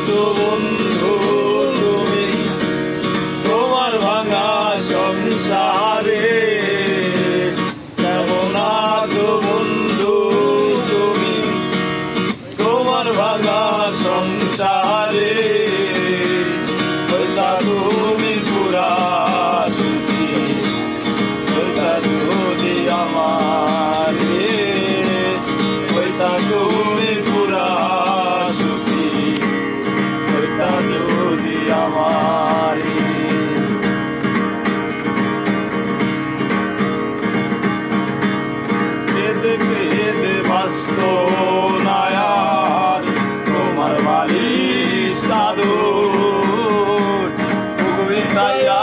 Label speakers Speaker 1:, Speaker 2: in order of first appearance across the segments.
Speaker 1: আছো বন্ধু তুমি তোমার ভাঙা সংসারে? কেমন আছো বন্ধু তুমি তোমার ভাঙা সংসারে? হইতা তুমি পুরা সুখী, হইতা যদি আমার, হইতা তুমি পুরা সুখী, হইতা যদি আমার। কেঁদে কেঁদে বাঁচত না আর তোমার বালিশ চাদর, বুক বিছাইয়া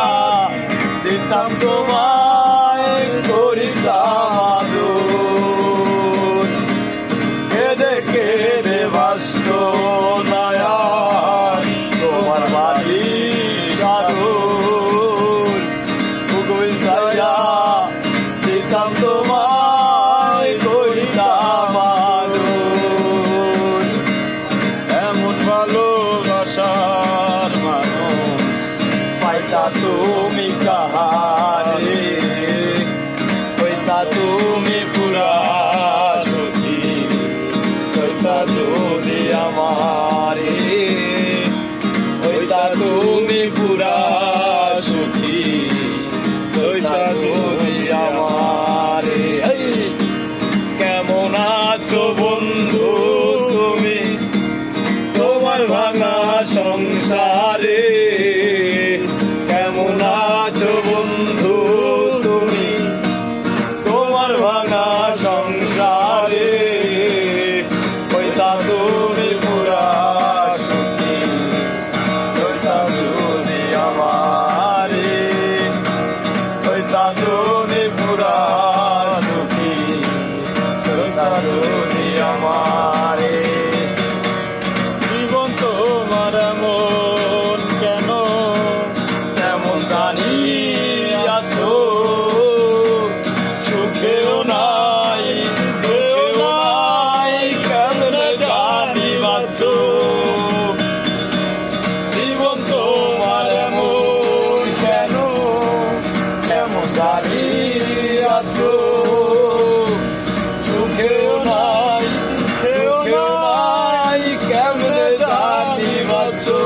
Speaker 1: দিতাম তোমায় করিতাম আদর। কেঁদে কেঁদে বাঁচত না আর তোমার বালিশ চাদর, বুক বিছাইয়া দিতাম তোমায় করিতাম আদর। এমন ভালোবাসার মানুষ পাইতা তুমি কাহারে? হইতা তুমি পুরা সুখী, হইতা যদি আমারে, হইতা তুমি পুরা সুখী, হইতা যদি আমারে। কেমন আছো বন্ধু তুমি তোমার ভাঙা সংসারে? কেমন আছো বন্ধু তুমি তোমার ভাঙা সংসারে? হইতা তুমি পুরা সুখী, হইতা যদি আমারে, হইতা তুমি পুরা সুখী, হইতা যদি আমারে। জীবন তোমার এমন কেন, তেমন জানি আছো, সুখেও নাই দুঃখেও নাই, কেমনে জানি বাঁচো। জীবন তোমার এমন কেন, তেমন জানি আছো, সুখেও নাই দুঃখেও নাই, কেমনে জানি বাঁচো।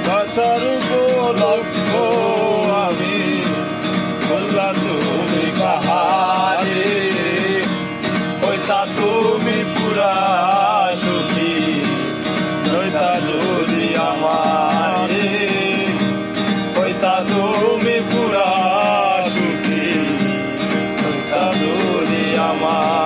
Speaker 1: বাঁচার উপলক্ষ আমি বললা তুমি কাহারে? হইতা তুমি পুরা সুখী, হইতা যদি আমারে, হইতা তুমি পুরা সুখী, হইতা যদি আমার।